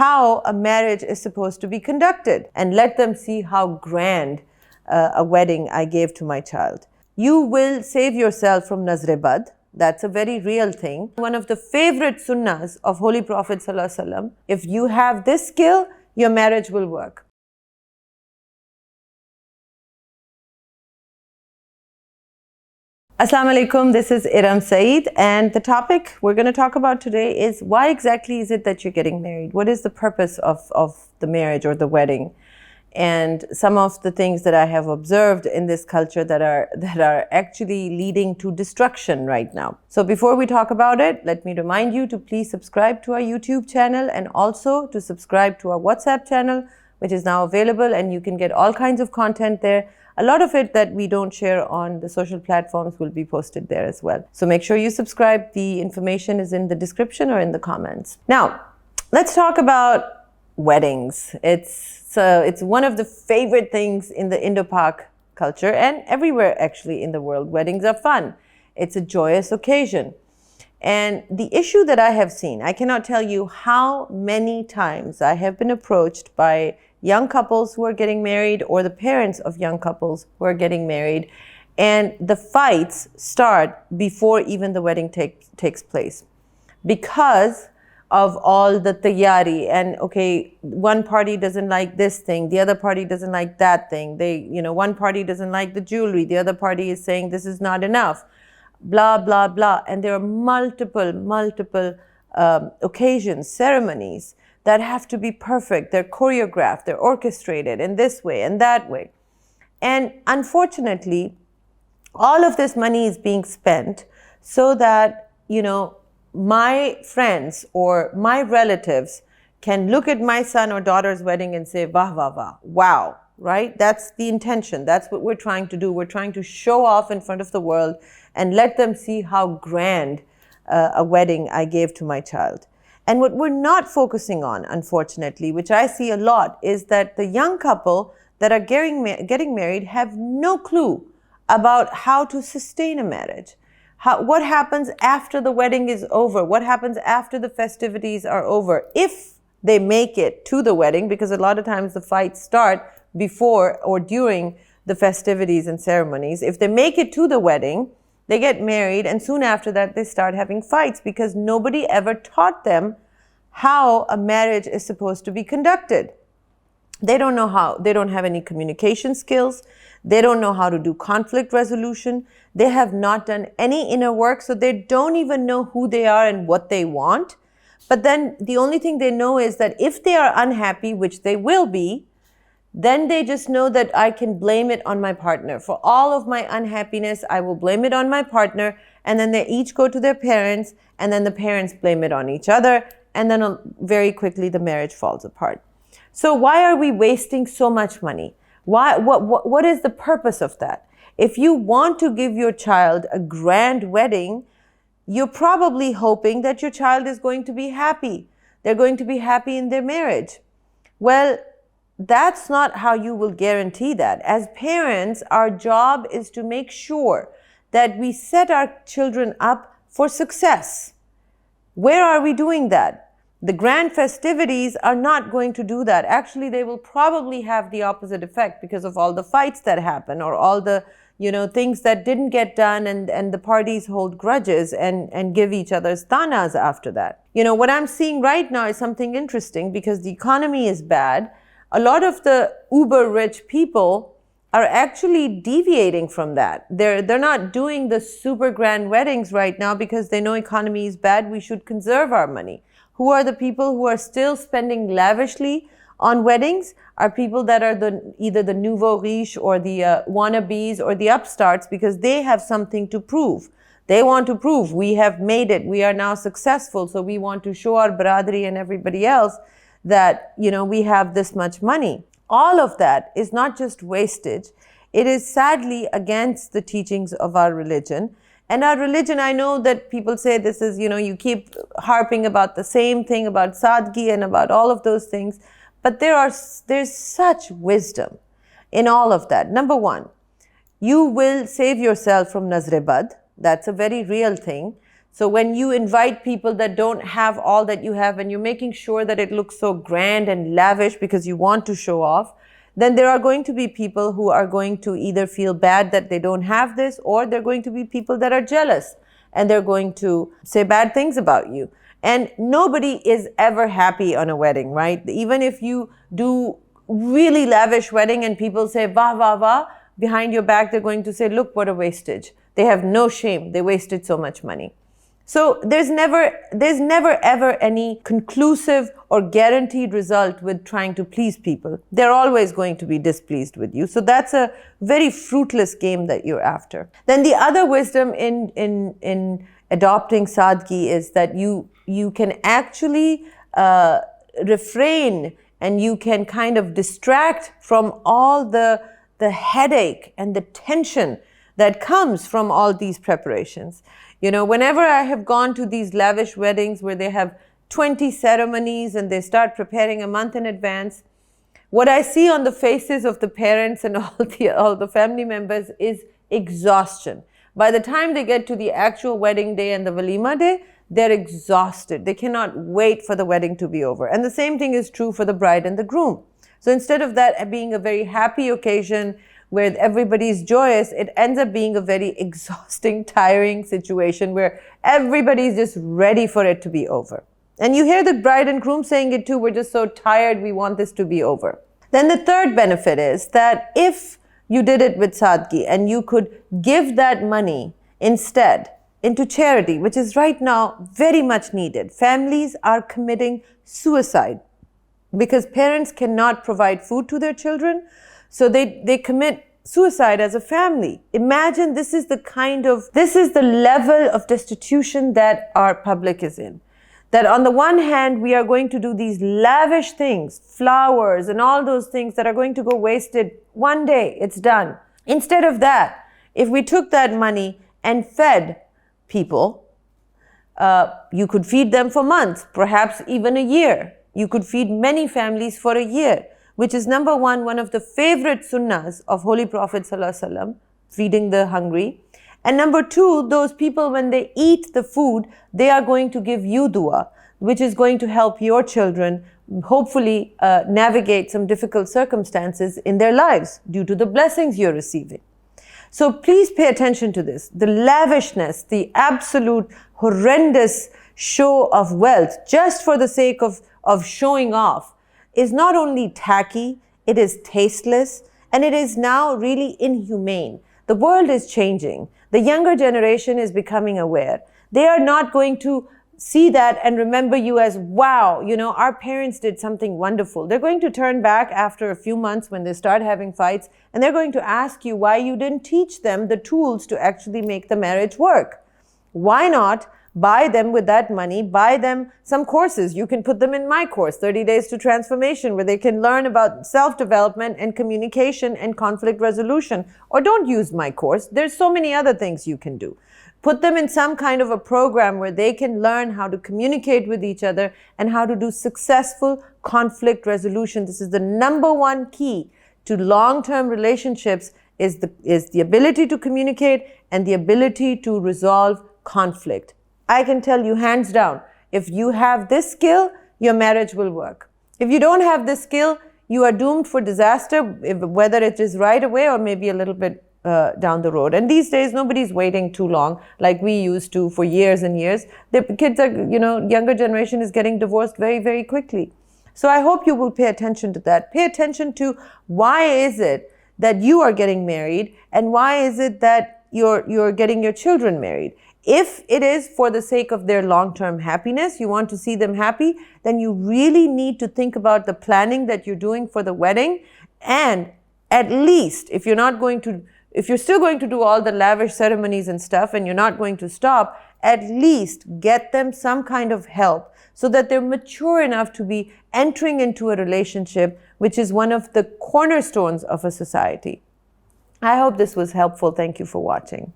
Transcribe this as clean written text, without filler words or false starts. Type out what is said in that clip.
how a marriage is supposed to be conducted, and let them see how grand a wedding I gave to my child. You will save yourself from nazrebad. That's a very real thing. One of the favorite sunnahs of Holy Prophet ﷺ, if you have this skill, your marriage will work. Assalamu alaikum, this is Eram Saeed, and the topic we're going to talk about today is why exactly is it that you're getting married? What is the purpose of the marriage or the wedding? And some of the things that I have observed in this culture that are actually leading to destruction right now. So before we talk about it, let me remind you to please subscribe to our YouTube channel and also to subscribe to our WhatsApp channel, which is now available, and you can get all kinds of content there. A lot of it that we don't share on the social platforms will be posted there as well. So make sure you subscribe. The information is in the description or in the comments. Now, let's talk about weddings. It's one of the favorite things in the Indo-Pak culture and everywhere actually in the world. Weddings are fun. It's a joyous occasion. And the issue that I have seen, I cannot tell you how many times I have been approached by young couples who are getting married or the parents of young couples who are getting married, and the fights start before even the wedding takes place because of all the tayyari. And okay, one party doesn't like this thing, the other party doesn't like that thing. One party doesn't like the jewelry, the other party is saying this is not enough, blah, blah, blah. And there are multiple occasions, ceremonies that have to be perfect. They're choreographed, they're orchestrated in this way and that way. And unfortunately, all of this money is being spent so that, my friends or my relatives can look at my son or daughter's wedding and say, wah, wah, wah, wow, right? That's the intention. That's what we're trying to do. We're trying to show off in front of the world and let them see how grand a wedding I gave to my child. And what we're not focusing on, unfortunately, which I see a lot, is that the young couple that are getting married have no clue about how to sustain a marriage. What happens after the wedding is over? What happens after the festivities are over? If they make it to the wedding, because a lot of times the fights start before or during the festivities and ceremonies. If they make it to the wedding, they get married, and soon after that they start having fights because nobody ever taught them how a marriage is supposed to be conducted. They don't know how. They don't have any communication skills. They don't know how to do conflict resolution. They have not done any inner work, so they don't even know who they are and what they want. But then the only thing they know is that if they are unhappy, which they will be, then they just know that I can blame it on my partner. For all of my unhappiness, I will blame it on my partner. And then they each go to their parents, and then the parents blame it on each other. And then very quickly the marriage falls apart. So why are we wasting so much money? What is the purpose of that? If you want to give your child a grand wedding, you're probably hoping that your child is going to be happy. They're going to be happy in their marriage. Well, that's not how you will guarantee that. As parents, our job is to make sure that we set our children up for success. Where are we doing that? The grand festivities are not going to do that. Actually, they will probably have the opposite effect because of all the fights that happen or all the, things that didn't get done, and the parties hold grudges and give each other's tanas after that. What I'm seeing right now is something interesting because the economy is bad. A lot of the uber rich people are actually deviating from that. They're not doing the super grand weddings right now because they know economy is bad. We should conserve our money. Who are the people who are still spending lavishly on weddings? Are people that are either the nouveau riche or the wannabes or the upstarts, because they have something to prove. They want to prove we have made it. We are now successful. So we want to show our biradari and everybody else that, we have this much money. All of that is not just wastage. It is sadly against the teachings of our religion. And our religion, I know that people say this is, you keep harping about the same thing, about sadgi and about all of those things. But there's such wisdom in all of that. Number one, you will save yourself from nazrebad. That's a very real thing. So when you invite people that don't have all that you have, and you're making sure that it looks so grand and lavish because you want to show off, then there are going to be people who are going to either feel bad that they don't have this, or they're going to be people that are jealous and they're going to say bad things about you. And nobody is ever happy on a wedding, right? Even if you do really lavish wedding and people say, "Wah, wah, wah," behind your back, they're going to say, "Look, what a wastage." They have no shame. They wasted so much money. So there's never ever any conclusive or guaranteed result with trying to please people. They're always going to be displeased with you. So that's a very fruitless game that you're after. Then the other wisdom in adopting sadgi is that you can actually refrain, and you can kind of distract from all the headache and the tension that comes from all these preparations. You know, whenever I have gone to these lavish weddings where they have 20 ceremonies and they start preparing a month in advance, what I see on the faces of the parents and all the family members is exhaustion. By the time they get to the actual wedding day and the walima day, they're exhausted. They cannot wait for the wedding to be over. And the same thing is true for the bride and the groom. So instead of that being a very happy occasion where everybody's joyous, it ends up being a very exhausting, tiring situation where everybody's just ready for it to be over. And you hear the bride and groom saying it too, "We're just so tired, we want this to be over." Then the third benefit is that if you did it with sadgi and you could give that money instead into charity, which is right now very much needed. Families are committing suicide because parents cannot provide food to their children. So they commit suicide as a family. Imagine this is the level of destitution that our public is in. That on the one hand, we are going to do these lavish things, flowers and all those things that are going to go wasted one day, it's done. Instead of that, if we took that money and fed people, you could feed them for months, perhaps even a year. You could feed many families for a year, which is number one of the favorite sunnahs of Holy Prophet ﷺ, feeding the hungry. And number two, those people, when they eat the food, they are going to give you dua, which is going to help your children hopefully navigate some difficult circumstances in their lives due to the blessings you're receiving. So please pay attention to this. The lavishness, the absolute horrendous show of wealth, just for the sake of showing off, is not only tacky, it is tasteless, and it is now really inhumane. The world is changing. The younger generation is becoming aware. They are not going to see that and remember you as, wow, you know, our parents did something wonderful. They're going to turn back after a few months when they start having fights, and they're going to ask you why you didn't teach them the tools to actually make the marriage work. Why not buy them with that money, buy them some courses? You can put them in my course, 30 Days to Transformation, where they can learn about self-development and communication and conflict resolution. Or don't use my course. There's so many other things you can do. Put them in some kind of a program where they can learn how to communicate with each other and how to do successful conflict resolution. This is the number one key to long-term relationships, is the ability to communicate and the ability to resolve conflict. I can tell you hands down, if you have this skill, your marriage will work. If you don't have this skill, you are doomed for disaster, whether it is right away or maybe a little bit down the road. And these days, nobody's waiting too long like we used to for years and years. The kids are, younger generation is getting divorced very, very quickly. So I hope you will pay attention to that. Pay attention to why is it that you are getting married and why is it that you're getting your children married. If it is for the sake of their long-term happiness, you want to see them happy, then you really need to think about the planning that you're doing for the wedding. And at least, if you're still going to do all the lavish ceremonies and stuff and you're not going to stop, at least get them some kind of help so that they're mature enough to be entering into a relationship, which is one of the cornerstones of a society. I hope this was helpful. Thank you for watching.